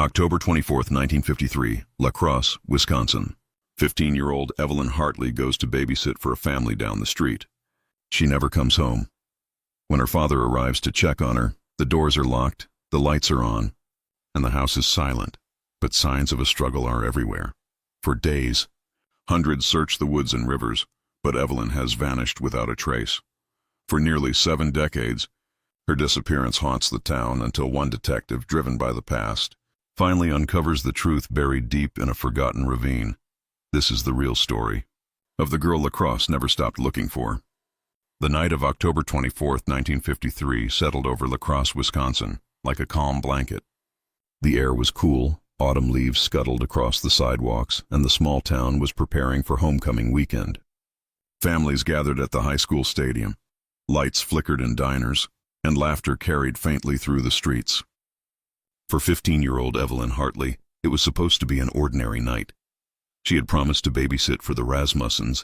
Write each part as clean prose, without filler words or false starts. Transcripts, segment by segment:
October 24th, 1953, La Crosse, Wisconsin. 15-year-old Evelyn Hartley goes to babysit for a family down the street. She never comes home. When her father arrives to check on her, the doors are locked, the lights are on, and the house is silent, but signs of a struggle are everywhere. For days, hundreds search the woods and rivers, but Evelyn has vanished without a trace. For nearly 7 decades, her disappearance haunts the town until one detective, driven by the past, finally uncovers the truth buried deep in a forgotten ravine. This is the real story of the girl La Crosse never stopped looking for. The night of October 24th, 1953 settled over La Crosse, Wisconsin, like a calm blanket. The air was cool, autumn leaves scuttled across the sidewalks, and the small town was preparing for homecoming weekend. Families gathered at the high school stadium. Lights flickered in diners, and laughter carried faintly through the streets. For 15-year-old Evelyn Hartley, it was supposed to be an ordinary night. She had promised to babysit for the Rasmussens,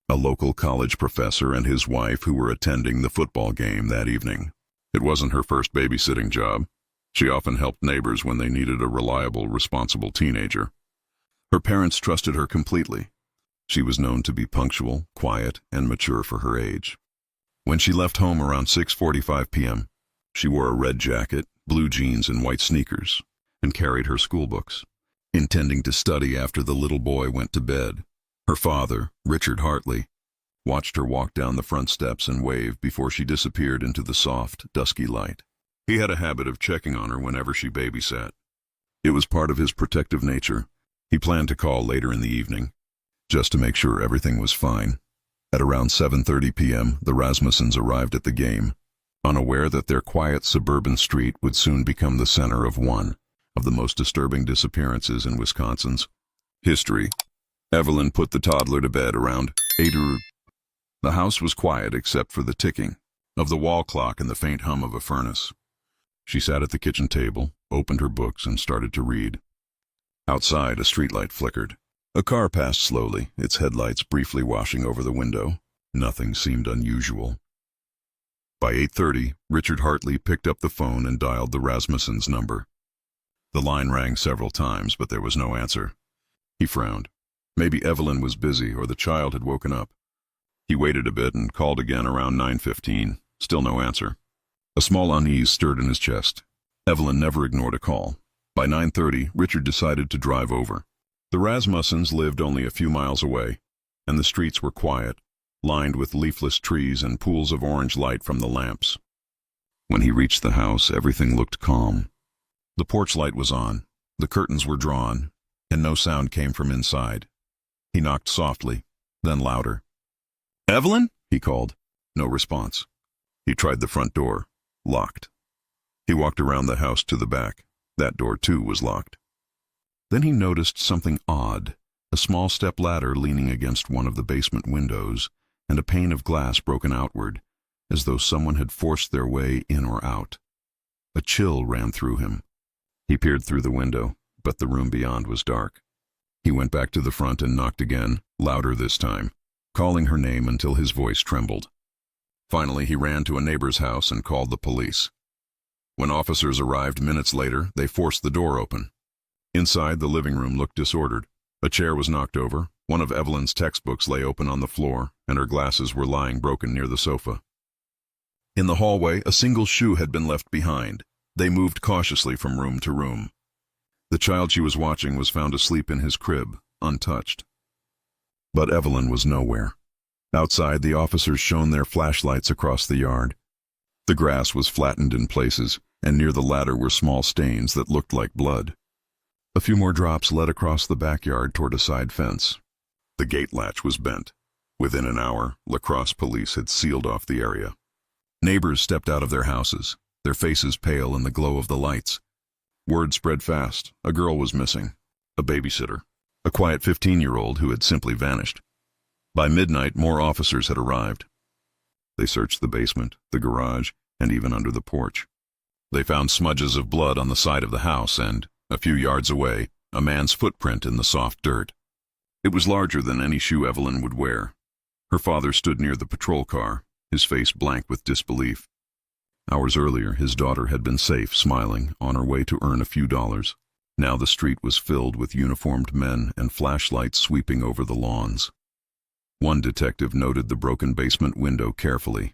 a local college professor and his wife who were attending the football game that evening. It wasn't her first babysitting job. She often helped neighbors when they needed a reliable, responsible teenager. Her parents trusted her completely. She was known to be punctual, quiet, and mature for her age. When she left home around 6:45 p.m., she wore a red jacket, blue jeans, and white sneakers, and carried her school books, intending to study after the little boy went to bed. Her father, Richard Hartley, watched her walk down the front steps and wave before she disappeared into the soft, dusky light. He had a habit of checking on her whenever she babysat. It was part of his protective nature. He planned to call later in the evening, just to make sure everything was fine. At around 7:30 p.m., the Rasmussens arrived at the game, unaware that their quiet suburban street would soon become the center of one of the most disturbing disappearances in Wisconsin's history. Evelyn put the toddler to bed around 8. The house was quiet except for the ticking of the wall clock and the faint hum of a furnace. She sat at the kitchen table, opened her books, and started to read. Outside, a streetlight flickered. A car passed slowly, its headlights briefly washing over the window. Nothing seemed unusual. By 8:30, Richard Hartley picked up the phone and dialed the Rasmussens' number. The line rang several times, but there was no answer. He frowned. Maybe Evelyn was busy or the child had woken up. He waited a bit and called again around 9:15. Still no answer. A small unease stirred in his chest. Evelyn never ignored a call. By 9:30, Richard decided to drive over. The Rasmussens lived only a few miles away, and the streets were quiet, lined with leafless trees and pools of orange light from the lamps. When he reached the house, everything looked calm. The porch light was on, the curtains were drawn, and no sound came from inside. He knocked softly, then louder. "Evelyn?" he called. No response. He tried the front door. Locked. He walked around the house to the back. That door, too, was locked. Then he noticed something odd, a small step ladder leaning against one of the basement windows, and a pane of glass broken outward, as though someone had forced their way in or out. A chill ran through him. He peered through the window, but the room beyond was dark. He went back to the front and knocked again, louder this time, calling her name until his voice trembled. Finally, he ran to a neighbor's house and called the police. When officers arrived minutes later, they forced the door open. Inside, the living room looked disordered. A chair was knocked over, one of Evelyn's textbooks lay open on the floor, and her glasses were lying broken near the sofa. In the hallway, a single shoe had been left behind. They moved cautiously from room to room. The child she was watching was found asleep in his crib, untouched. But Evelyn was nowhere. Outside, the officers shone their flashlights across the yard. The grass was flattened in places, and near the ladder were small stains that looked like blood. A few more drops led across the backyard toward a side fence. The gate latch was bent. Within an hour, La Crosse police had sealed off the area. Neighbors stepped out of their houses, their faces pale in the glow of the lights. Word spread fast. A girl was missing. A babysitter. A quiet 15-year-old who had simply vanished. By midnight, more officers had arrived. They searched the basement, the garage, and even under the porch. They found smudges of blood on the side of the house and, a few yards away, a man's footprint in the soft dirt. It was larger than any shoe Evelyn would wear. Her father stood near the patrol car, his face blank with disbelief. Hours earlier, his daughter had been safe, smiling, on her way to earn a few dollars. Now the street was filled with uniformed men and flashlights sweeping over the lawns. One detective noted the broken basement window carefully.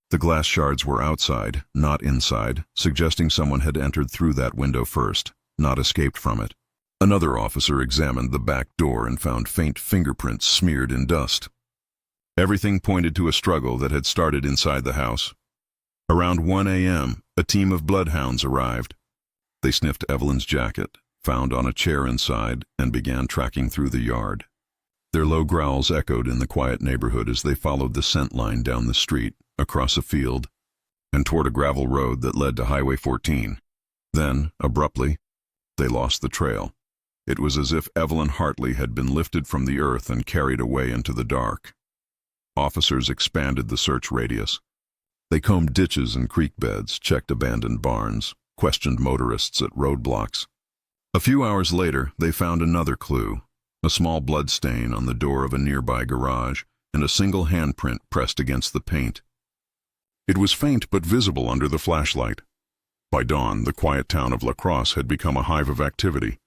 The glass shards were outside, not inside, suggesting someone had entered through that window first, not escaped from it. Another officer examined the back door and found faint fingerprints smeared in dust. Everything pointed to a struggle that had started inside the house. Around 1 a.m., a team of bloodhounds arrived. They sniffed Evelyn's jacket, found on a chair inside, and began tracking through the yard. Their low growls echoed in the quiet neighborhood as they followed the scent line down the street, across a field, and toward a gravel road that led to Highway 14. Then, abruptly, they lost the trail. It was as if Evelyn Hartley had been lifted from the earth and carried away into the dark. Officers expanded the search radius. They combed ditches and creek beds, checked abandoned barns, questioned motorists at roadblocks. A few hours later, they found another clue, a small blood stain on the door of a nearby garage and a single handprint pressed against the paint. It was faint but visible under the flashlight. By dawn, the quiet town of Crosse had become a hive of activity.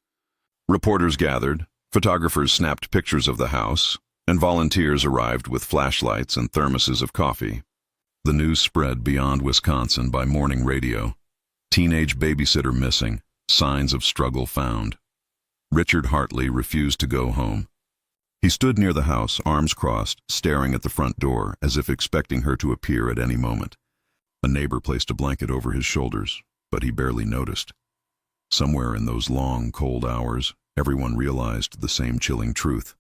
Reporters gathered, photographers snapped pictures of the house, and volunteers arrived with flashlights and thermoses of coffee. The news spread beyond Wisconsin by morning radio. Teenage babysitter missing, signs of struggle found. Richard Hartley refused to go home. He stood near the house, arms crossed, staring at the front door, as if expecting her to appear at any moment. A neighbor placed a blanket over his shoulders, but he barely noticed. Somewhere in those long, cold hours, everyone realized the same chilling truth.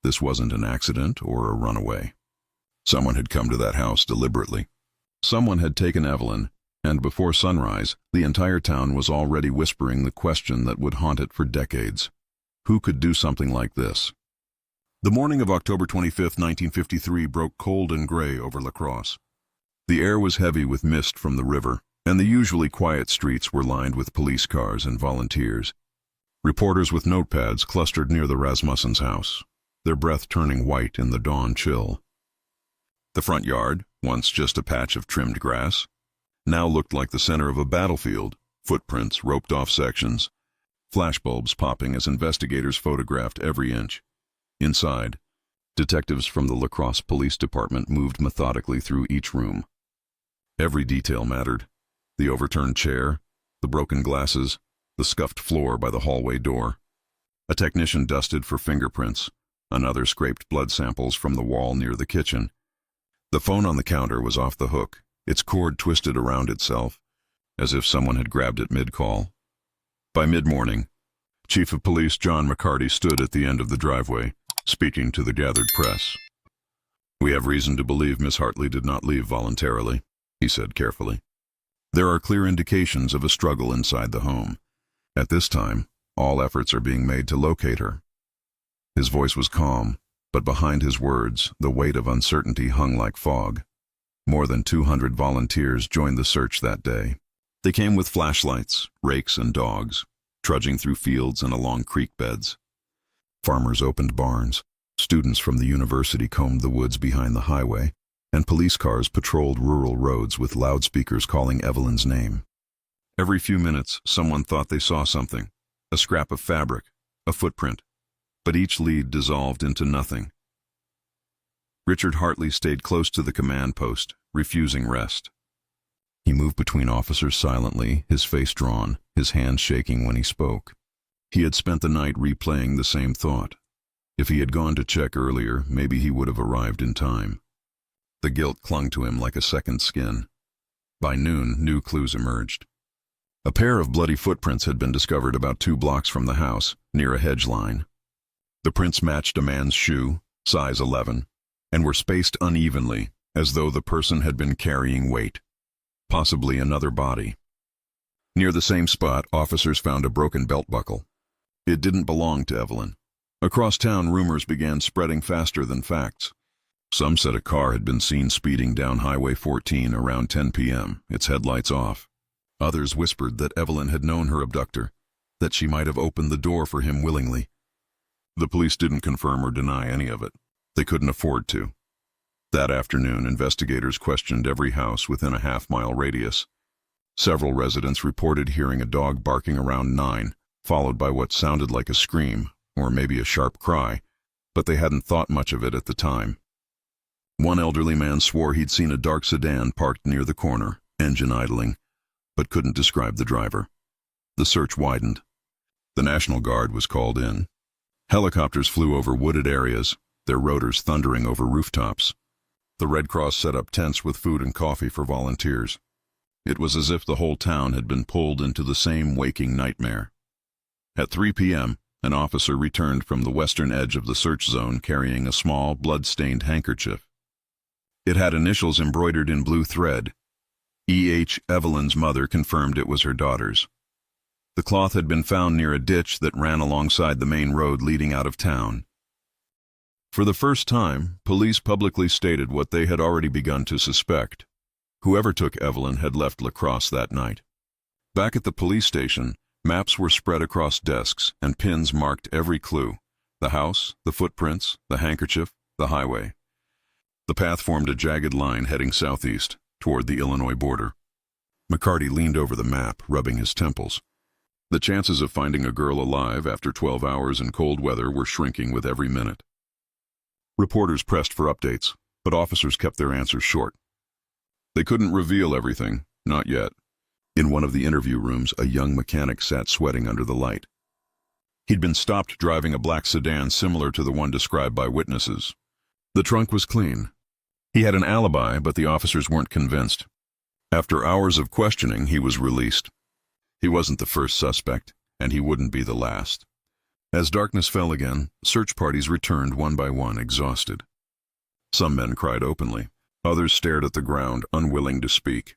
This wasn't an accident or a runaway. Someone had come to that house deliberately. Someone had taken Evelyn, and before sunrise, the entire town was already whispering the question that would haunt it for decades. Who could do something like this? The morning of October 25, 1953 broke cold and gray over Crosse. The air was heavy with mist from the river, and the usually quiet streets were lined with police cars and volunteers. Reporters with notepads clustered near the Rasmussen's house, their breath turning white in the dawn chill. The front yard, once just a patch of trimmed grass, now looked like the center of a battlefield, footprints, roped-off sections, flashbulbs popping as investigators photographed every inch. Inside, detectives from the Crosse Police Department moved methodically through each room. Every detail mattered. The overturned chair, the broken glasses, the scuffed floor by the hallway door. A technician dusted for fingerprints. Another scraped blood samples from the wall near the kitchen. The phone on the counter was off the hook, its cord twisted around itself, as if someone had grabbed it mid-call. By mid-morning, Chief of Police John McCarty stood at the end of the driveway, speaking to the gathered press. "We have reason to believe Miss Hartley did not leave voluntarily," he said carefully. "There are clear indications of a struggle inside the home. At this time, all efforts are being made to locate her." His voice was calm, but behind his words, the weight of uncertainty hung like fog. More than 200 volunteers joined the search that day. They came with flashlights, rakes, and dogs, trudging through fields and along creek beds. Farmers opened barns, students from the university combed the woods behind the highway, and police cars patrolled rural roads with loudspeakers calling Evelyn's name. Every few minutes, someone thought they saw something, a scrap of fabric, a footprint, but each lead dissolved into nothing. Richard Hartley stayed close to the command post, refusing rest. He moved between officers silently, his face drawn, his hands shaking when he spoke. He had spent the night replaying the same thought. If he had gone to check earlier, maybe he would have arrived in time. The guilt clung to him like a second skin. By noon, new clues emerged. A pair of bloody footprints had been discovered about 2 blocks from the house, near a hedge line. The prints matched a man's shoe, size 11, and were spaced unevenly, as though the person had been carrying weight, possibly another body. Near the same spot, officers found a broken belt buckle. It didn't belong to Evelyn. Across town, rumors began spreading faster than facts. Some said a car had been seen speeding down Highway 14 around 10 p.m., its headlights off. Others whispered that Evelyn had known her abductor, that she might have opened the door for him willingly. The police didn't confirm or deny any of it. They couldn't afford to. That afternoon, investigators questioned every house within a half-mile radius. Several residents reported hearing a dog barking around 9, followed by what sounded like a scream, or maybe a sharp cry, but they hadn't thought much of it at the time. One elderly man swore he'd seen a dark sedan parked near the corner, engine idling, but couldn't describe the driver. The search widened. The National Guard was called in. Helicopters flew over wooded areas, their rotors thundering over rooftops. The Red Cross set up tents with food and coffee for volunteers. It was as if the whole town had been pulled into the same waking nightmare. At 3 p.m., an officer returned from the western edge of the search zone carrying a small, blood-stained handkerchief. It had initials embroidered in blue thread. E.H. Evelyn's mother confirmed it was her daughter's. The cloth had been found near a ditch that ran alongside the main road leading out of town. For the first time, police publicly stated what they had already begun to suspect. Whoever took Evelyn had left La Crosse that night. Back at the police station, maps were spread across desks and pins marked every clue: the house, the footprints, the handkerchief, the highway. The path formed a jagged line heading southeast, toward the Illinois border. McCarty leaned over the map, rubbing his temples. The chances of finding a girl alive after 12 hours in cold weather were shrinking with every minute. Reporters pressed for updates, but officers kept their answers short. They couldn't reveal everything, not yet. In one of the interview rooms, a young mechanic sat sweating under the light. He'd been stopped driving a black sedan similar to the one described by witnesses. The trunk was clean. He had an alibi, but the officers weren't convinced. After hours of questioning, he was released. He wasn't the first suspect, and he wouldn't be the last. As darkness fell again, search parties returned one by one, exhausted. Some men cried openly. Others stared at the ground, unwilling to speak.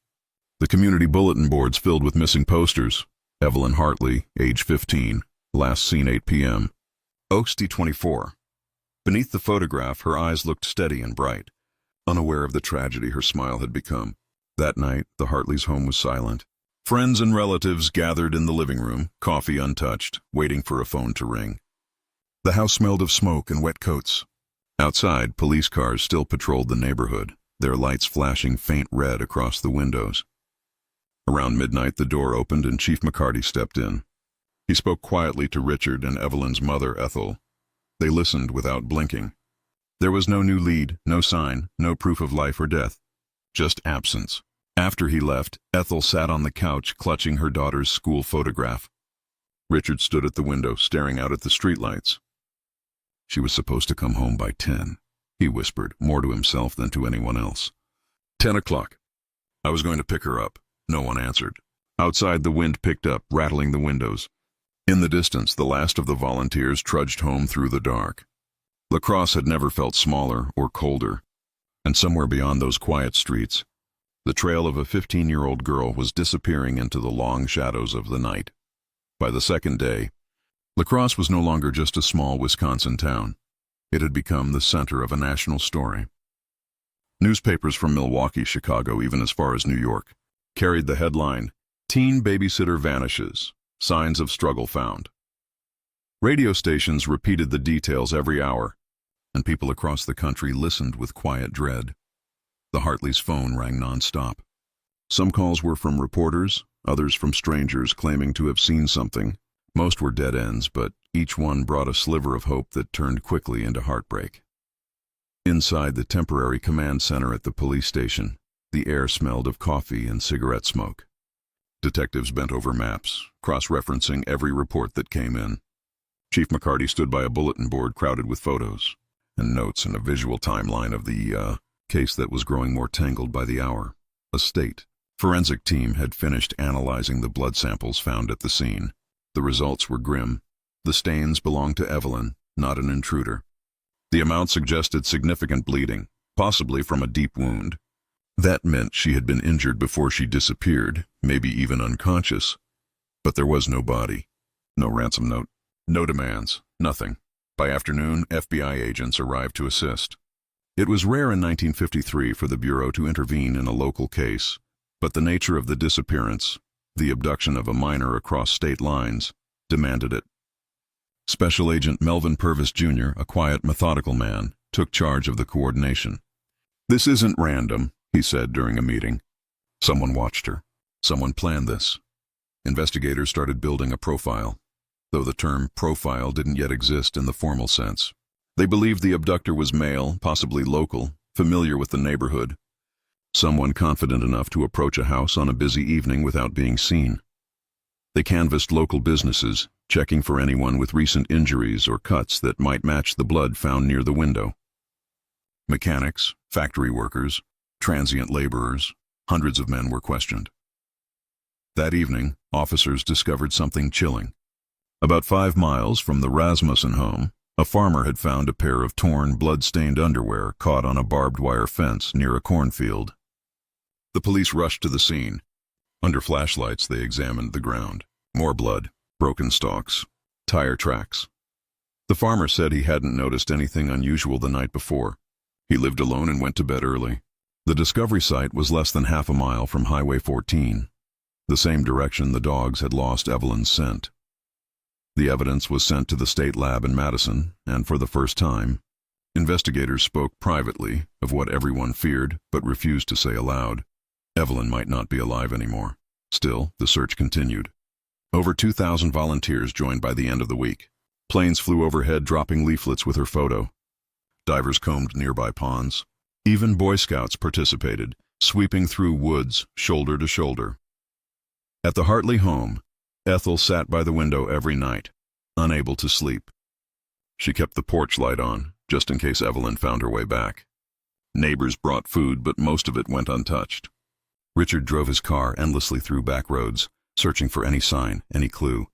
The community bulletin boards filled with missing posters. Evelyn Hartley, age 15, last seen 8 p.m. Oaksty 24. Beneath the photograph, her eyes looked steady and bright. Unaware of the tragedy her smile had become. That night, the Hartleys' home was silent. Friends and relatives gathered in the living room, coffee untouched, waiting for a phone to ring. The house smelled of smoke and wet coats. Outside, police cars still patrolled the neighborhood, their lights flashing faint red across the windows. Around midnight, the door opened and Chief McCarty stepped in. He spoke quietly to Richard and Evelyn's mother, Ethel. They listened without blinking. There was no new lead, no sign, no proof of life or death. Just absence. After he left, Ethel sat on the couch clutching her daughter's school photograph. Richard stood at the window, staring out at the streetlights. She was supposed to come home by 10, he whispered, more to himself than to anyone else. 10 o'clock. I was going to pick her up. No one answered. Outside, the wind picked up, rattling the windows. In the distance, the last of the volunteers trudged home through the dark. La Crosse had never felt smaller or colder, and somewhere beyond those quiet streets, the trail of a 15-year-old girl was disappearing into the long shadows of the night. By the second day, La Crosse was no longer just a small Wisconsin town. It had become the center of a national story. Newspapers from Milwaukee, Chicago, even as far as New York, carried the headline, "Teen Babysitter Vanishes, Signs of Struggle Found." Radio stations repeated the details every hour, and people across the country listened with quiet dread. The Hartleys' phone rang nonstop. Some calls were from reporters, others from strangers claiming to have seen something. Most were dead ends, but each one brought a sliver of hope that turned quickly into heartbreak. Inside the temporary command center at the police station, the air smelled of coffee and cigarette smoke. Detectives bent over maps, cross-referencing every report that came in. Chief McCarty stood by a bulletin board crowded with photos and notes and a visual timeline of the case that was growing more tangled by the hour. A state forensic team had finished analyzing the blood samples found at the scene. The results were grim. The stains belonged to Evelyn, not an intruder. The amount suggested significant bleeding, possibly from a deep wound. That meant she had been injured before she disappeared, maybe even unconscious. But there was no body, no ransom note, no demands, nothing. By afternoon, FBI agents arrived to assist. It was rare in 1953 for the Bureau to intervene in a local case, but the nature of the disappearance, the abduction of a minor across state lines, demanded it. Special Agent Melvin Purvis Jr., a quiet, methodical man, took charge of the coordination. "This isn't random," he said during a meeting. "Someone watched her. Someone planned this." Investigators started building a profile. though the term profile didn't yet exist in the formal sense. They believed the abductor was male, possibly local, familiar with the neighborhood, someone confident enough to approach a house on a busy evening without being seen. They canvassed local businesses, checking for anyone with recent injuries or cuts that might match the blood found near the window. Mechanics, factory workers, transient laborers, hundreds of men were questioned. That evening, officers discovered something chilling. About 5 miles from the Rasmussen home, a farmer had found a pair of torn, blood-stained underwear caught on a barbed wire fence near a cornfield. The police rushed to the scene. Under flashlights, they examined the ground. More blood, broken stalks, tire tracks. The farmer said he hadn't noticed anything unusual the night before. He lived alone and went to bed early. The discovery site was less than half a mile from Highway 14, the same direction the dogs had lost Evelyn's scent. The evidence was sent to the state lab in Madison, and for the first time, investigators spoke privately of what everyone feared but refused to say aloud. Evelyn might not be alive anymore. Still, the search continued. Over 2,000 volunteers joined by the end of the week. Planes flew overhead dropping leaflets with her photo. Divers combed nearby ponds. Even Boy Scouts participated, sweeping through woods, shoulder to shoulder. At the Hartley home, Ethel sat by the window every night, unable to sleep. She kept the porch light on, just in case Evelyn found her way back. Neighbors brought food, but most of it went untouched. Richard drove his car endlessly through back roads, searching for any sign, any clue.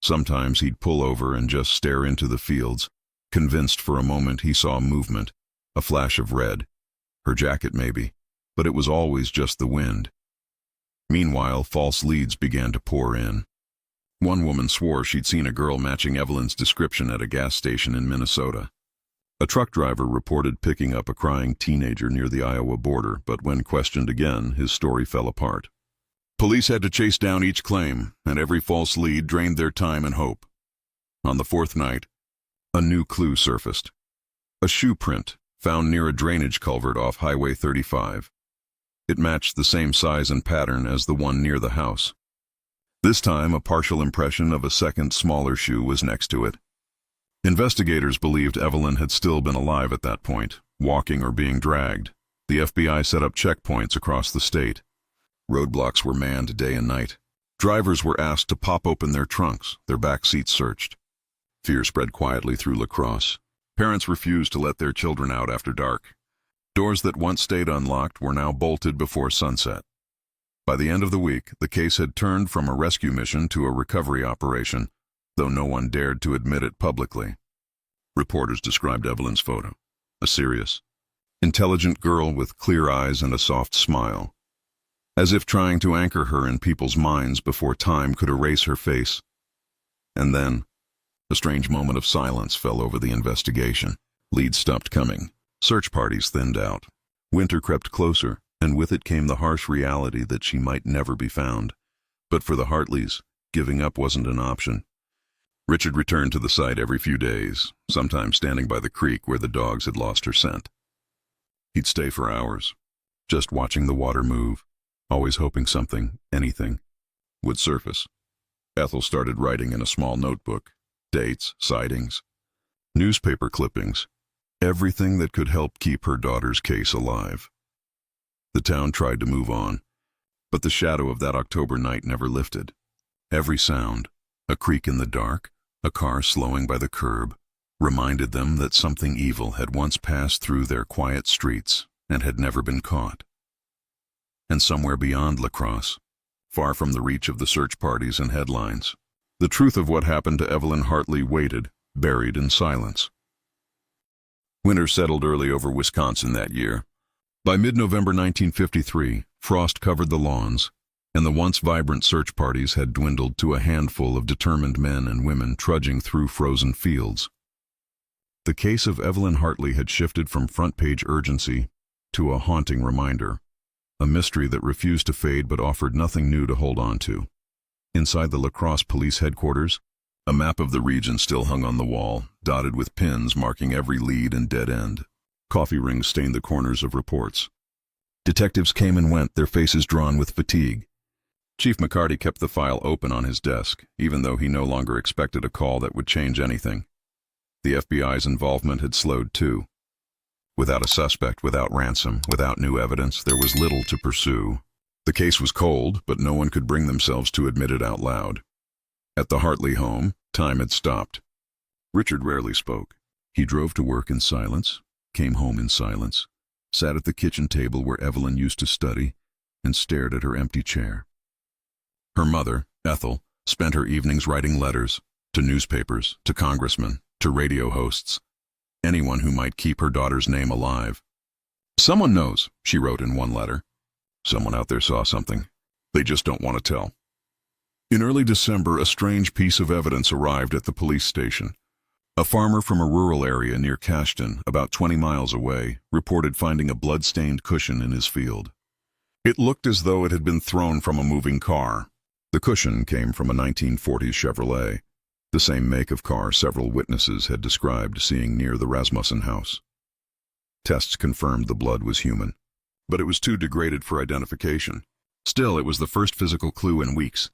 Sometimes he'd pull over and just stare into the fields, convinced for a moment he saw movement, a flash of red. Her jacket maybe, but it was always just the wind. Meanwhile, false leads began to pour in. One woman swore she'd seen a girl matching Evelyn's description at a gas station in Minnesota. A truck driver reported picking up a crying teenager near the Iowa border, but when questioned again, his story fell apart. Police had to chase down each claim, and every false lead drained their time and hope. On the 4th night, a new clue surfaced. A shoe print found near a drainage culvert off Highway 35. It matched the same size and pattern as the one near the house. This time, a partial impression of a second, smaller shoe was next to it. Investigators believed Evelyn had still been alive at that point, walking or being dragged. The FBI set up checkpoints across the state. Roadblocks were manned day and night. Drivers were asked to pop open their trunks, their back seats searched. Fear spread quietly through La Crosse. Parents refused to let their children out after dark. Doors that once stayed unlocked were now bolted before sunset. By the end of the week, the case had turned from a rescue mission to a recovery operation, though no one dared to admit it publicly. Reporters described Evelyn's photo. A serious, intelligent girl with clear eyes and a soft smile, as if trying to anchor her in people's minds before time could erase her face. And then, a strange moment of silence fell over the investigation. Leads stopped coming. Search parties thinned out. Winter crept closer, and with it came the harsh reality that she might never be found. But for the Hartleys, giving up wasn't an option. Richard returned to the site every few days, sometimes standing by the creek where the dogs had lost her scent. He'd stay for hours, just watching the water move, always hoping something, anything, would surface. Ethel started writing in a small notebook, dates, sightings, newspaper clippings, everything that could help keep her daughter's case alive. The town tried to move on, but the shadow of that October night never lifted. Every sound, a creak in the dark, a car slowing by the curb, reminded them that something evil had once passed through their quiet streets and had never been caught. And somewhere beyond La Crosse, far from the reach of the search parties and headlines, the truth of what happened to Evelyn Hartley waited, buried in silence. Winter settled early over Wisconsin that year. By mid-November 1953, frost covered the lawns, and the once vibrant search parties had dwindled to a handful of determined men and women trudging through frozen fields. The case of Evelyn Hartley had shifted from front-page urgency to a haunting reminder, a mystery that refused to fade but offered nothing new to hold on to. Inside the La Crosse police headquarters, a map of the region still hung on the wall, dotted with pins marking every lead and dead end. Coffee rings stained the corners of reports. Detectives came and went, their faces drawn with fatigue. Chief McCarty kept the file open on his desk, even though he no longer expected a call that would change anything. The FBI's involvement had slowed too. Without a suspect, without ransom, without new evidence, there was little to pursue. The case was cold, but no one could bring themselves to admit it out loud. At the Hartley home, time had stopped. Richard rarely spoke. He drove to work in silence, came home in silence, sat at the kitchen table where Evelyn used to study, and stared at her empty chair. Her mother, Ethel, spent her evenings writing letters to newspapers, to congressmen, to radio hosts, anyone who might keep her daughter's name alive. "Someone knows," she wrote in one letter. "Someone out there saw something. They just don't want to tell." In early December, a strange piece of evidence arrived at the police station. A farmer from a rural area near Cashton, about 20 miles away, reported finding a blood-stained cushion in his field. It looked as though it had been thrown from a moving car. The cushion came from a 1940s Chevrolet, the same make of car several witnesses had described seeing near the Rasmussen house. Tests confirmed the blood was human, but it was too degraded for identification. Still, it was the first physical clue in weeks.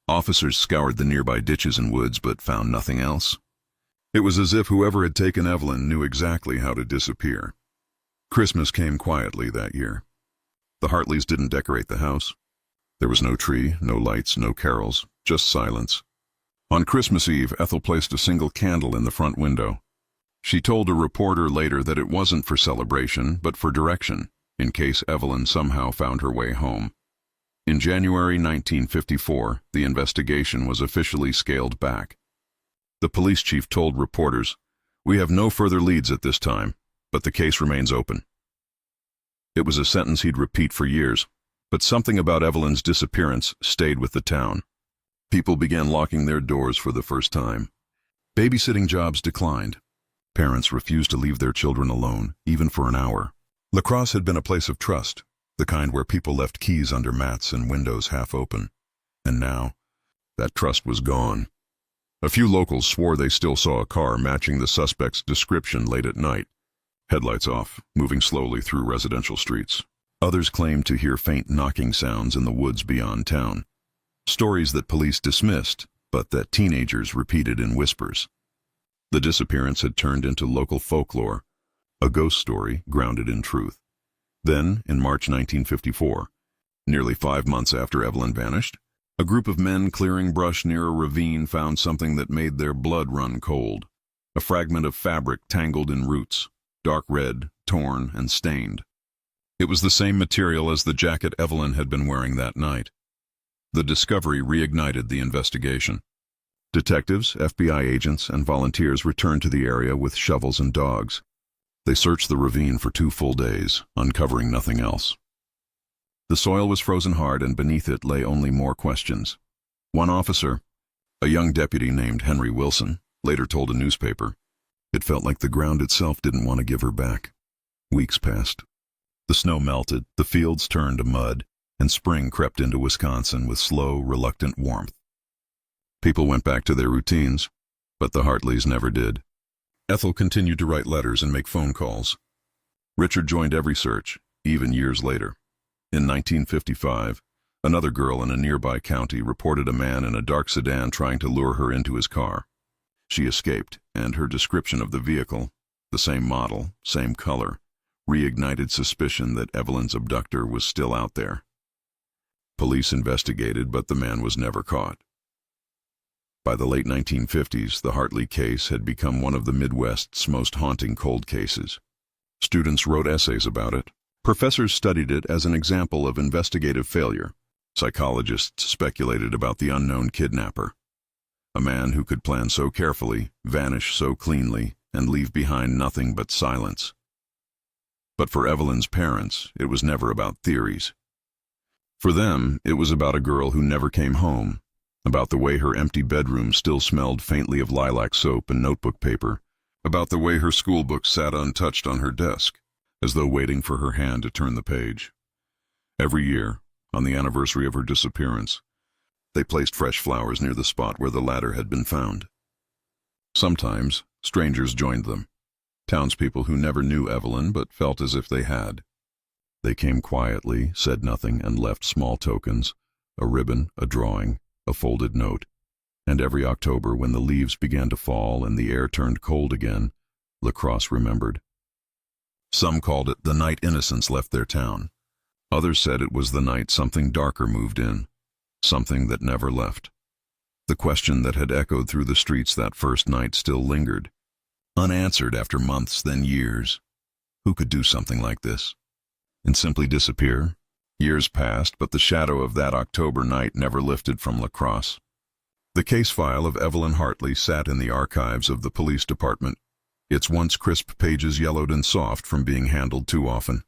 Officers scoured the nearby ditches and woods, but found nothing else. It was as if whoever had taken Evelyn knew exactly how to disappear. Christmas came quietly that year. The Hartleys didn't decorate the house. There was no tree, no lights, no carols, just silence. On Christmas Eve, Ethel placed a single candle in the front window. She told a reporter later that it wasn't for celebration, but for direction, in case Evelyn somehow found her way home. In January 1954, the investigation was officially scaled back. The police chief told reporters, "We have no further leads at this time, but the case remains open." It was a sentence he'd repeat for years, but something about Evelyn's disappearance stayed with the town. People began locking their doors for the first time. Babysitting jobs declined. Parents refused to leave their children alone, even for an hour. Crosse had been a place of trust, the kind where people left keys under mats and windows half open. And now, that trust was gone. A few locals swore they still saw a car matching the suspect's description late at night, headlights off, moving slowly through residential streets. Others claimed to hear faint knocking sounds in the woods beyond town. Stories that police dismissed, but that teenagers repeated in whispers. The disappearance had turned into local folklore, a ghost story grounded in truth. Then, in March 1954, nearly 5 months after Evelyn vanished, a group of men clearing brush near a ravine found something that made their blood run cold. A fragment of fabric tangled in roots, dark red, torn, and stained. It was the same material as the jacket Evelyn had been wearing that night. The discovery reignited the investigation. Detectives, FBI agents, and volunteers returned to the area with shovels and dogs. They searched the ravine for 2 full days, uncovering nothing else. The soil was frozen hard, and beneath it lay only more questions. One officer, a young deputy named Henry Wilson, later told a newspaper, "It felt like the ground itself didn't want to give her back." Weeks passed. The snow melted, the fields turned to mud, and spring crept into Wisconsin with slow, reluctant warmth. People went back to their routines, but the Hartleys never did. Ethel continued to write letters and make phone calls. Richard joined every search, even years later. In 1955, another girl in a nearby county reported a man in a dark sedan trying to lure her into his car. She escaped, and her description of the vehicle, the same model, same color, reignited suspicion that Evelyn's abductor was still out there. Police investigated, but the man was never caught. By the late 1950s, the Hartley case had become one of the Midwest's most haunting cold cases. Students wrote essays about it. Professors studied it as an example of investigative failure. Psychologists speculated about the unknown kidnapper. A man who could plan so carefully, vanish so cleanly, and leave behind nothing but silence. But for Evelyn's parents, it was never about theories. For them, it was about a girl who never came home, about the way her empty bedroom still smelled faintly of lilac soap and notebook paper, about the way her school books sat untouched on her desk, as though waiting for her hand to turn the page. Every year, on the anniversary of her disappearance, they placed fresh flowers near the spot where the ladder had been found. Sometimes, strangers joined them, townspeople who never knew Evelyn but felt as if they had. They came quietly, said nothing, and left small tokens, a ribbon, a drawing, a folded note. And every October, when the leaves began to fall and the air turned cold again, Crosse remembered. Some called it the night innocence left their town. Others said it was the night something darker moved in, something that never left. The question that had echoed through the streets that first night still lingered, unanswered after months, then years. Who could do something like this? And simply disappear? Years passed, but the shadow of that October night never lifted from Crosse. The case file of Evelyn Hartley sat in the archives of the police department, its once crisp pages yellowed and soft from being handled too often.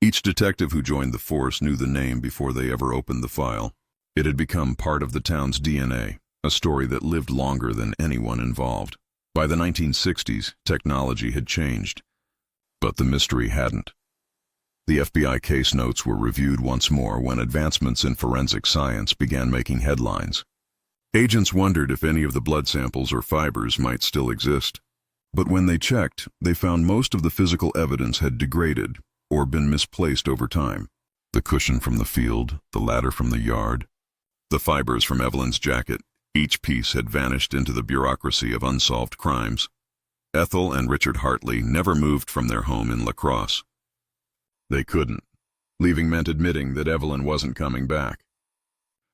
Each detective who joined the force knew the name before they ever opened the file. It had become part of the town's DNA, a story that lived longer than anyone involved. By the 1960s, technology had changed, but the mystery hadn't. The FBI case notes were reviewed once more when advancements in forensic science began making headlines. Agents wondered if any of the blood samples or fibers might still exist. But when they checked, they found most of the physical evidence had degraded or been misplaced over time. The cushion from the field, the ladder from the yard, the fibers from Evelyn's jacket, each piece had vanished into the bureaucracy of unsolved crimes. Ethel and Richard Hartley never moved from their home in Crosse. They couldn't. Leaving meant admitting that Evelyn wasn't coming back.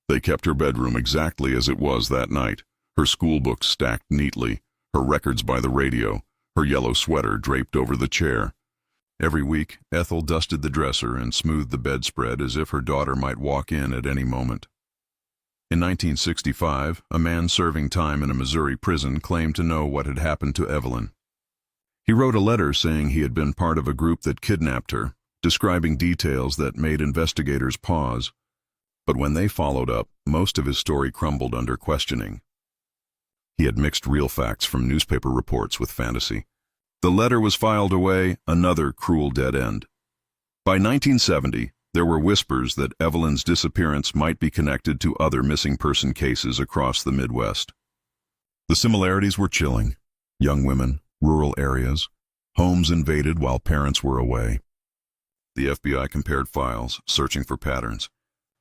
They kept her bedroom exactly as it was that night, her school books stacked neatly, her records by the radio, her yellow sweater draped over the chair. Every week, Ethel dusted the dresser and smoothed the bedspread as if her daughter might walk in at any moment. In 1965, a man serving time in a Missouri prison claimed to know what had happened to Evelyn. He wrote a letter saying he had been part of a group that kidnapped her, describing details that made investigators pause. But when they followed up, most of his story crumbled under questioning. He had mixed real facts from newspaper reports with fantasy. The letter was filed away, another cruel dead end. By 1970, there were whispers that Evelyn's disappearance might be connected to other missing person cases across the Midwest. The similarities were chilling. Young women, rural areas, homes invaded while parents were away. The FBI compared files, searching for patterns.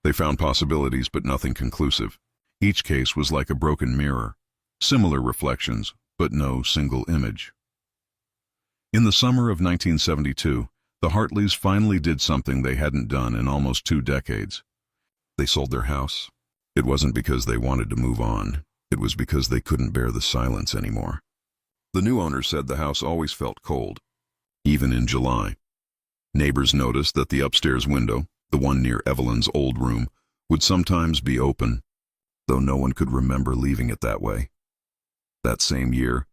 They found possibilities, but nothing conclusive. Each case was like a broken mirror. Similar reflections, but no single image. In the summer of 1972, the Hartleys finally did something they hadn't done in almost 2 decades. They sold their house. It wasn't because they wanted to move on. It was because they couldn't bear the silence anymore. The new owner said the house always felt cold, even in July. Neighbors noticed that the upstairs window, the one near Evelyn's old room, would sometimes be open, though no one could remember leaving it that way. That same year,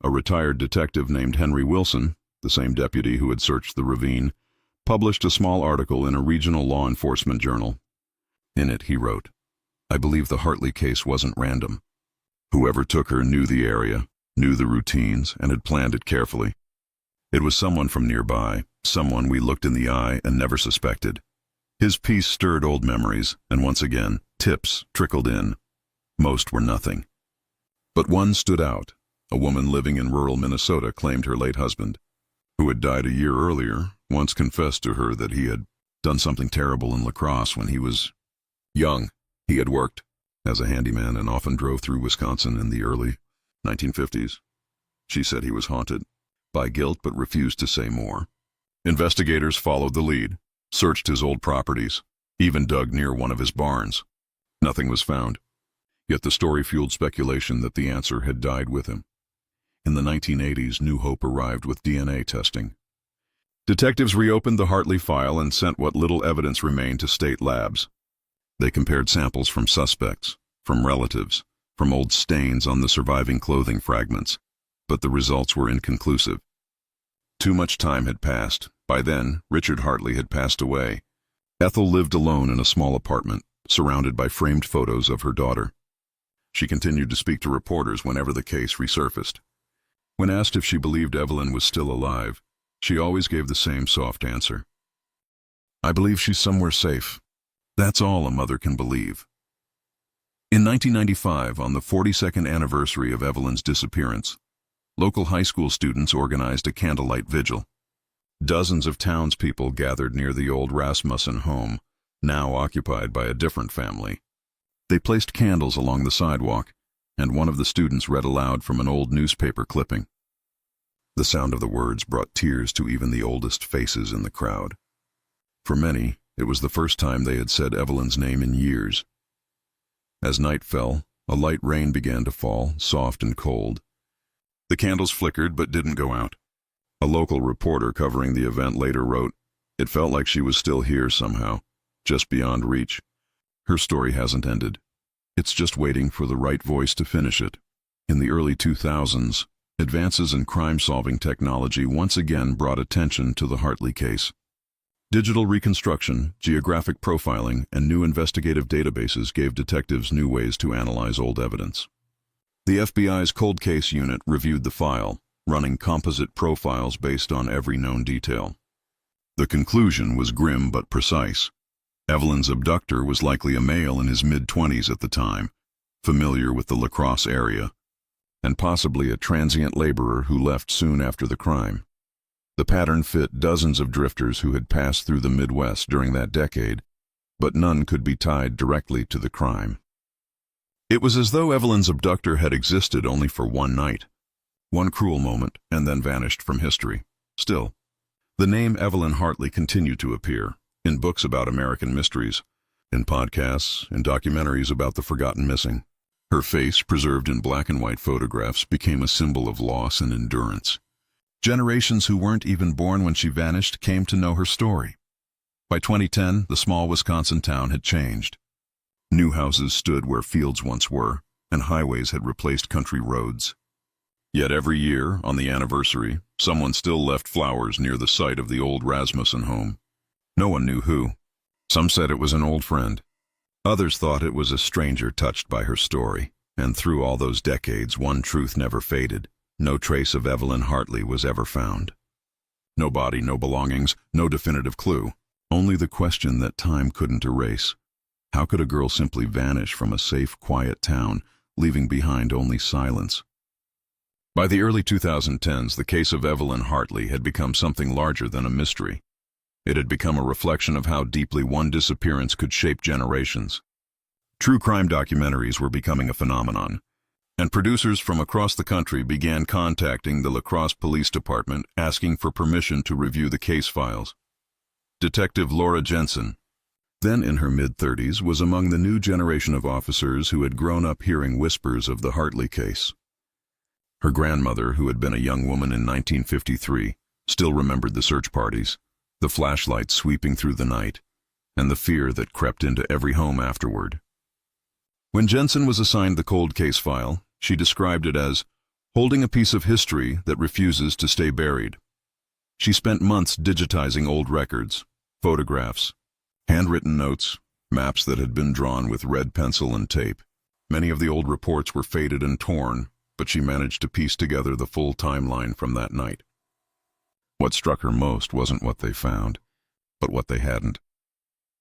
a retired detective named Henry Wilson, the same deputy who had searched the ravine, published a small article in a regional law enforcement journal. In it, he wrote, "I believe the Hartley case wasn't random. Whoever took her knew the area, knew the routines, and had planned it carefully. It was someone from nearby, someone we looked in the eye and never suspected." His piece stirred old memories, and once again, tips trickled in. Most were nothing. But one stood out. A woman living in rural Minnesota claimed her late husband, who had died a year earlier, once confessed to her that he had done something terrible in Crosse when he was young. He had worked as a handyman and often drove through Wisconsin in the early 1950s. She said he was haunted by guilt but refused to say more. Investigators followed the lead, searched his old properties, even dug near one of his barns. Nothing was found. Yet the story fueled speculation that the answer had died with him. In the 1980s, new hope arrived with DNA testing. Detectives reopened the Hartley file and sent what little evidence remained to state labs. They compared samples from suspects, from relatives, from old stains on the surviving clothing fragments, but the results were inconclusive. Too much time had passed. By then, Richard Hartley had passed away. Ethel lived alone in a small apartment, surrounded by framed photos of her daughter. She continued to speak to reporters whenever the case resurfaced. When asked if she believed Evelyn was still alive, she always gave the same soft answer. "I believe she's somewhere safe. That's all a mother can believe." In 1995, on the 42nd anniversary of Evelyn's disappearance, local high school students organized a candlelight vigil. Dozens of townspeople gathered near the old Rasmussen home, now occupied by a different family. They placed candles along the sidewalk, and one of the students read aloud from an old newspaper clipping. The sound of the words brought tears to even the oldest faces in the crowd. For many, it was the first time they had said Evelyn's name in years. As night fell, a light rain began to fall, soft and cold. The candles flickered but didn't go out. A local reporter covering the event later wrote, "It felt like she was still here somehow, just beyond reach. Her story hasn't ended. It's just waiting for the right voice to finish it." In the early 2000s, advances in crime-solving technology once again brought attention to the Hartley case. Digital reconstruction, geographic profiling, and new investigative databases gave detectives new ways to analyze old evidence. The FBI's cold case unit reviewed the file, running composite profiles based on every known detail. The conclusion was grim but precise. Evelyn's abductor was likely a male in his mid-20s at the time, familiar with the La Crosse area, and possibly a transient laborer who left soon after the crime. The pattern fit dozens of drifters who had passed through the Midwest during that decade, but none could be tied directly to the crime. It was as though Evelyn's abductor had existed only for one night, one cruel moment, and then vanished from history. Still, the name Evelyn Hartley continued to appear in books about American mysteries, in podcasts, in documentaries about the forgotten missing. Her face, preserved in black and white photographs, became a symbol of loss and endurance. Generations who weren't even born when she vanished came to know her story. By 2010, the small Wisconsin town had changed. New houses stood where fields once were, and highways had replaced country roads. Yet every year, on the anniversary, someone still left flowers near the site of the old Rasmussen home. No one knew who. Some said it was an old friend. Others thought it was a stranger touched by her story, and through all those decades, one truth never faded. No trace of Evelyn Hartley was ever found. No body, no belongings, no definitive clue. Only the question that time couldn't erase. How could a girl simply vanish from a safe, quiet town, leaving behind only silence? By the early 2010s, the case of Evelyn Hartley had become something larger than a mystery. It had become a reflection of how deeply one disappearance could shape generations. True crime documentaries were becoming a phenomenon, and producers from across the country began contacting the La Crosse Police Department asking for permission to review the case files. Detective Laura Jensen, then in her mid-30s, was among the new generation of officers who had grown up hearing whispers of the Hartley case. Her grandmother, who had been a young woman in 1953, still remembered the search parties, the flashlights sweeping through the night, and the fear that crept into every home afterward. When Jensen was assigned the cold case file, she described it as holding a piece of history that refuses to stay buried. She spent months digitizing old records, photographs, handwritten notes, maps that had been drawn with red pencil and tape. Many of the old reports were faded and torn, but she managed to piece together the full timeline from that night. What struck her most wasn't what they found, but what they hadn't.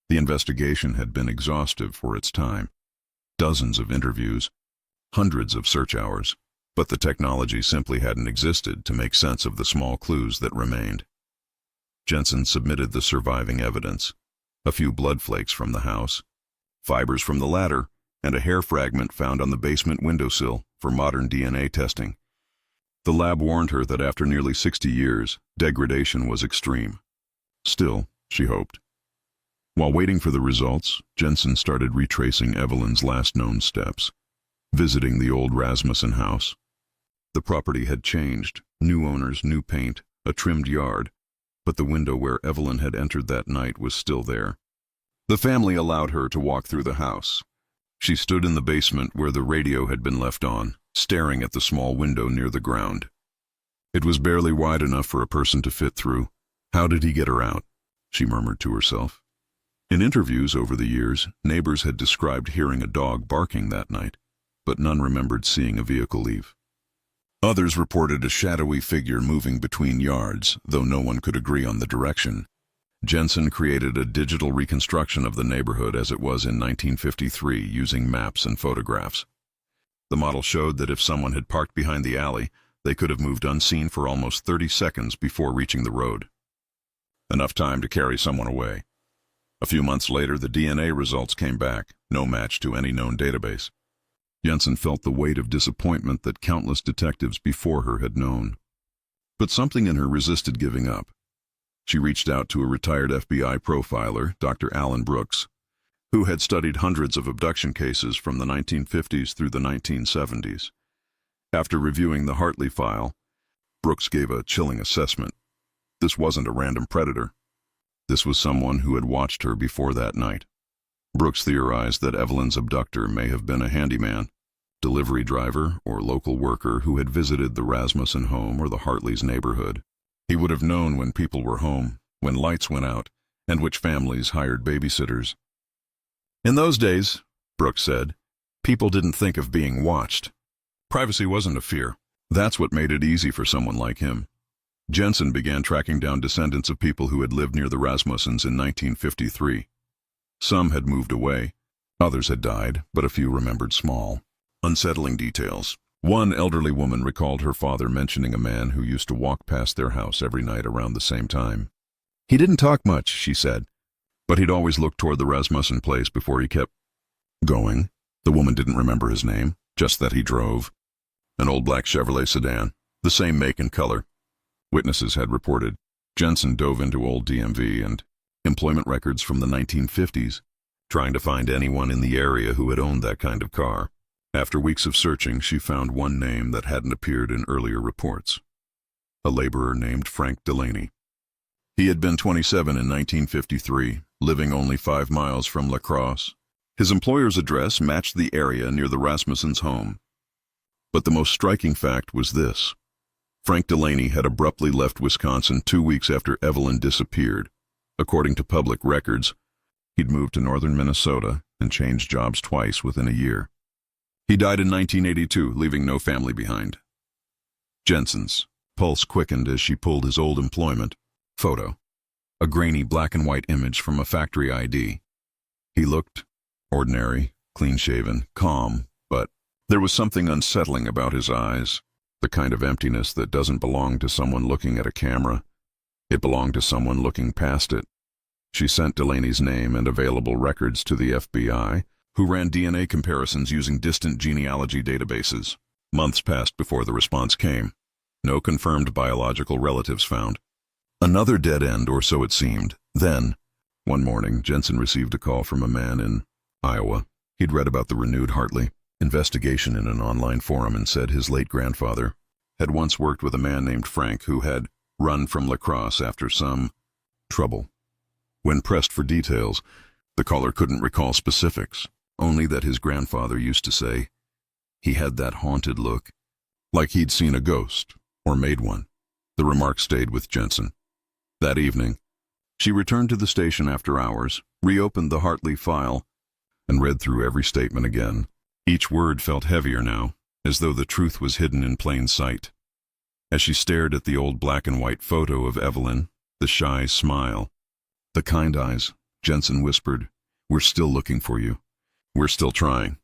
The investigation had been exhaustive for its time. Dozens of interviews, hundreds of search hours, but the technology simply hadn't existed to make sense of the small clues that remained. Jensen submitted the surviving evidence, a few blood flakes from the house, fibers from the ladder, and a hair fragment found on the basement windowsill for modern DNA testing. The lab warned her that after nearly 60 years, degradation was extreme. Still, she hoped. While waiting for the results, Jensen started retracing Evelyn's last known steps, visiting the old Rasmussen house. The property had changed, new owners, new paint, a trimmed yard, but the window where Evelyn had entered that night was still there. The family allowed her to walk through the house. She stood in the basement where the radio had been left on, staring at the small window near the ground. It was barely wide enough for a person to fit through. How did he get her out? She murmured to herself. In interviews over the years, neighbors had described hearing a dog barking that night, but none remembered seeing a vehicle leave. Others reported a shadowy figure moving between yards, though no one could agree on the direction. Jensen created a digital reconstruction of the neighborhood as it was in 1953 using maps and photographs. The model showed that if someone had parked behind the alley, they could have moved unseen for almost 30 seconds before reaching the road. Enough time to carry someone away. A few months later, the DNA results came back, no match to any known database. Jensen felt the weight of disappointment that countless detectives before her had known. But something in her resisted giving up. She reached out to a retired FBI profiler, Dr. Alan Brooks, who had studied hundreds of abduction cases from the 1950s through the 1970s. After reviewing the Hartley file, Brooks gave a chilling assessment. This wasn't a random predator. This was someone who had watched her before that night. Brooks theorized that Evelyn's abductor may have been a handyman, delivery driver, or local worker who had visited the Rasmussen home or the Hartley's neighborhood. He would have known when people were home, when lights went out, and which families hired babysitters. In those days, Brooks said, people didn't think of being watched. Privacy wasn't a fear. That's what made it easy for someone like him. Jensen began tracking down descendants of people who had lived near the Rasmussens in 1953. Some had moved away. Others had died, but a few remembered small, unsettling details. One elderly woman recalled her father mentioning a man who used to walk past their house every night around the same time. He didn't talk much, she said, but he'd always look toward the Rasmussen place before he kept going. The woman didn't remember his name, just that he drove an old black Chevrolet sedan, the same make and color. Witnesses had reported. Jensen dove into old DMV and employment records from the 1950s, trying to find anyone in the area who had owned that kind of car. After weeks of searching, she found one name that hadn't appeared in earlier reports. A laborer named Frank Delaney. He had been 27 in 1953, living only 5 miles from La Crosse. His employer's address matched the area near the Rasmussens' home. But the most striking fact was this. Frank Delaney had abruptly left Wisconsin 2 weeks after Evelyn disappeared. According to public records, he'd moved to northern Minnesota and changed jobs twice within a year. He died in 1982, leaving no family behind. Jensen's pulse quickened as she pulled his old employment photo, a grainy black and white image from a factory ID. He looked ordinary, clean-shaven, calm, but there was something unsettling about his eyes, the kind of emptiness that doesn't belong to someone looking at a camera. It belonged to someone looking past it. She sent Delaney's name and available records to the FBI, who ran DNA comparisons using distant genealogy databases. Months passed before the response came. No confirmed biological relatives found. Another dead end, or so it seemed. Then, one morning, Jensen received a call from a man in Iowa. He'd read about the renewed Hartley investigation in an online forum and said his late grandfather had once worked with a man named Frank who had run from La Crosse after some trouble. When pressed for details, the caller couldn't recall specifics, only that his grandfather used to say he had that haunted look, like he'd seen a ghost or made one. The remark stayed with Jensen. That evening, she returned to the station after hours, reopened the Hartley file, and read through every statement again. Each word felt heavier now, as though the truth was hidden in plain sight. As she stared at the old black and white photo of Evelyn, the shy smile, the kind eyes, Jensen whispered, "We're still looking for you. We're still trying."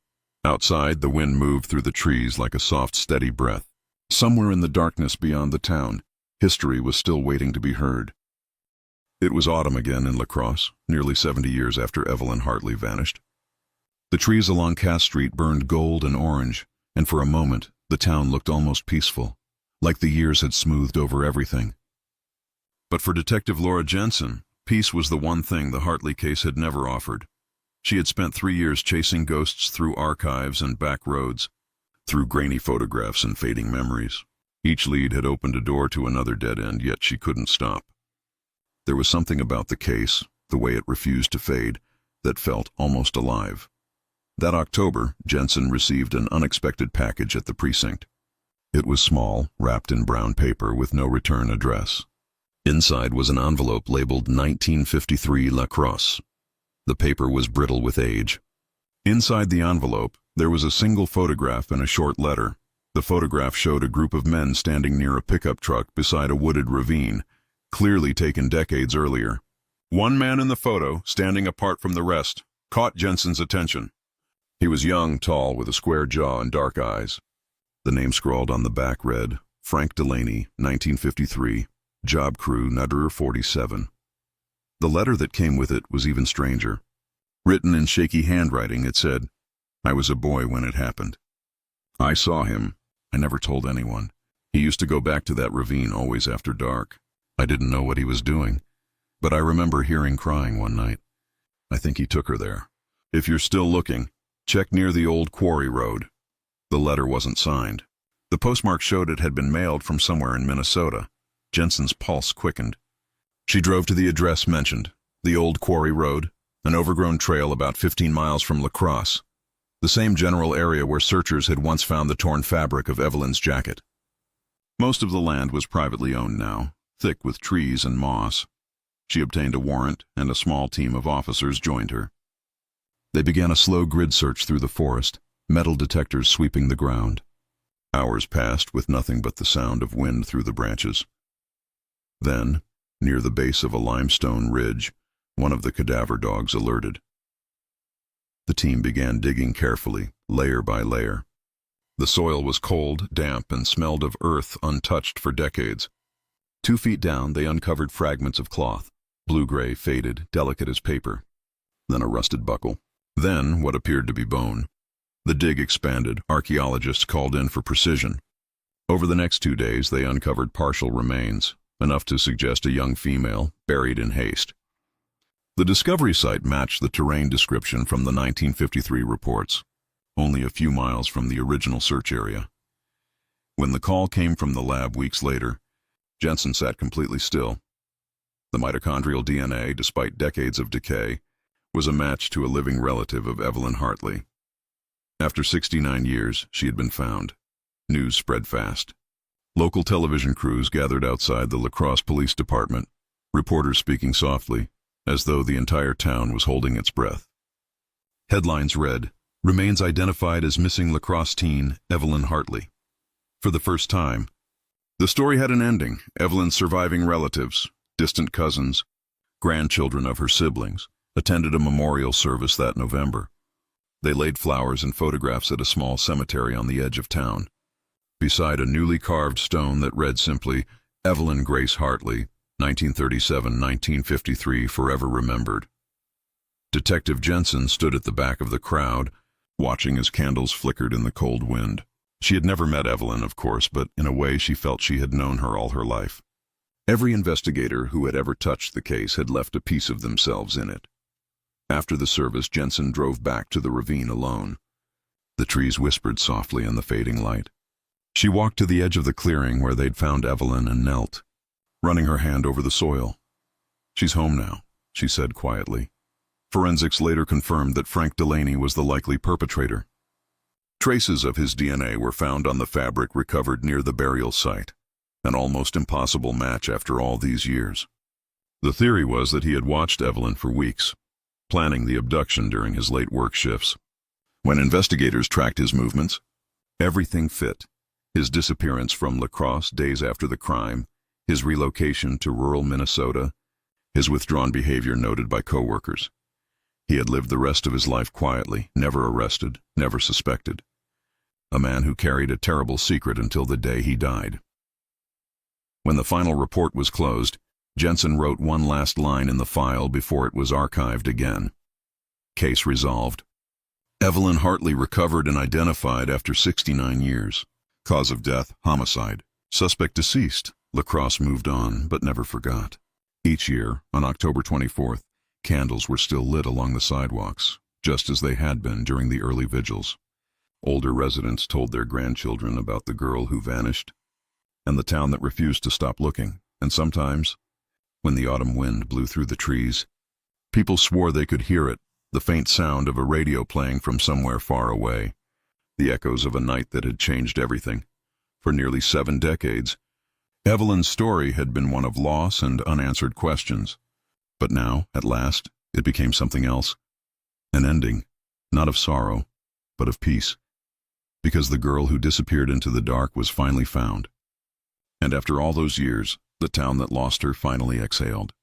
Outside, the wind moved through the trees like a soft, steady breath. Somewhere in the darkness beyond the town, history was still waiting to be heard. It was autumn again in La Crosse, nearly 70 years after Evelyn Hartley vanished. The trees along Cass Street burned gold and orange, and for a moment, the town looked almost peaceful, like the years had smoothed over everything. But for Detective Laura Jensen, peace was the one thing the Hartley case had never offered. She had spent 3 years chasing ghosts through archives and back roads, through grainy photographs and fading memories. Each lead had opened a door to another dead end, yet she couldn't stop. There was something about the case, the way it refused to fade, that felt almost alive. That October, Jensen received an unexpected package at the precinct. It was small, wrapped in brown paper with no return address. Inside was an envelope labeled 1953 La Crosse. The paper was brittle with age. Inside the envelope, there was a single photograph and a short letter. The photograph showed a group of men standing near a pickup truck beside a wooded ravine, clearly taken decades earlier. One man in the photo, standing apart from the rest, caught Jensen's attention. He was young, tall, with a square jaw and dark eyes. The name scrawled on the back read, Frank Delaney, 1953, job crew, Nutter 47. The letter that came with it was even stranger. Written in shaky handwriting, it said, "I was a boy when it happened. I saw him. I never told anyone. He used to go back to that ravine always after dark. I didn't know what he was doing, but I remember hearing crying one night. I think he took her there. If you're still looking, check near the old quarry road." The letter wasn't signed. The postmark showed it had been mailed from somewhere in Minnesota. Jensen's pulse quickened. She drove to the address mentioned, the old quarry road, an overgrown trail about 15 miles from Crosse, the same general area where searchers had once found the torn fabric of Evelyn's jacket. Most of the land was privately owned now, thick with trees and moss. She obtained a warrant, and a small team of officers joined her. They began a slow grid search through the forest, metal detectors sweeping the ground. Hours passed with nothing but the sound of wind through the branches. Then, near the base of a limestone ridge, one of the cadaver dogs alerted. The team began digging carefully, layer by layer. The soil was cold, damp, and smelled of earth untouched for decades. 2 feet down, they uncovered fragments of cloth, blue-gray, faded, delicate as paper. Then a rusted buckle. Then what appeared to be bone. The dig expanded. Archaeologists called in for precision. Over the next 2 days, they uncovered partial remains, enough to suggest a young female, buried in haste. The discovery site matched the terrain description from the 1953 reports, only a few miles from the original search area. When the call came from the lab weeks later, Jensen sat completely still. The mitochondrial DNA, despite decades of decay, was a match to a living relative of Evelyn Hartley. After 69 years, she had been found. News spread fast. Local television crews gathered outside the Crosse Police Department, reporters speaking softly, as though the entire town was holding its breath. Headlines read, "Remains identified as missing Crosse teen Evelyn Hartley." For the first time, the story had an ending. Evelyn's surviving relatives, distant cousins, grandchildren of her siblings, attended a memorial service that November. They laid flowers and photographs at a small cemetery on the edge of town, beside a newly carved stone that read simply, "Evelyn Grace Hartley, 1937-1953, forever remembered." Detective Jensen stood at the back of the crowd, watching as candles flickered in the cold wind. She had never met Evelyn, of course, but in a way she felt she had known her all her life. Every investigator who had ever touched the case had left a piece of themselves in it. After the service, Jensen drove back to the ravine alone. The trees whispered softly in the fading light. She walked to the edge of the clearing where they'd found Evelyn and knelt, running her hand over the soil. "She's home now," she said quietly. Forensics later confirmed that Frank Delaney was the likely perpetrator. Traces of his DNA were found on the fabric recovered near the burial site, an almost impossible match after all these years. The theory was that he had watched Evelyn for weeks, planning the abduction during his late work shifts. When investigators tracked his movements, everything fit. His disappearance from Crosse days after the crime, his relocation to rural Minnesota, his withdrawn behavior noted by coworkers. He had lived the rest of his life quietly, never arrested, never suspected. A man who carried a terrible secret until the day he died. When the final report was closed, Jensen wrote one last line in the file before it was archived again. Case resolved. Evelyn Hartley recovered and identified after 69 years. Cause of death, homicide. Suspect deceased. Crosse moved on, but never forgot. Each year, on October 24th, candles were still lit along the sidewalks, just as they had been during the early vigils. Older residents told their grandchildren about the girl who vanished, and the town that refused to stop looking, and sometimes, when the autumn wind blew through the trees, people swore they could hear it, the faint sound of a radio playing from somewhere far away, the echoes of a night that had changed everything. For nearly 7 decades, Evelyn's story had been one of loss and unanswered questions. But now, at last, it became something else. An ending, not of sorrow, but of peace. Because the girl who disappeared into the dark was finally found. And after all those years, the town that lost her finally exhaled.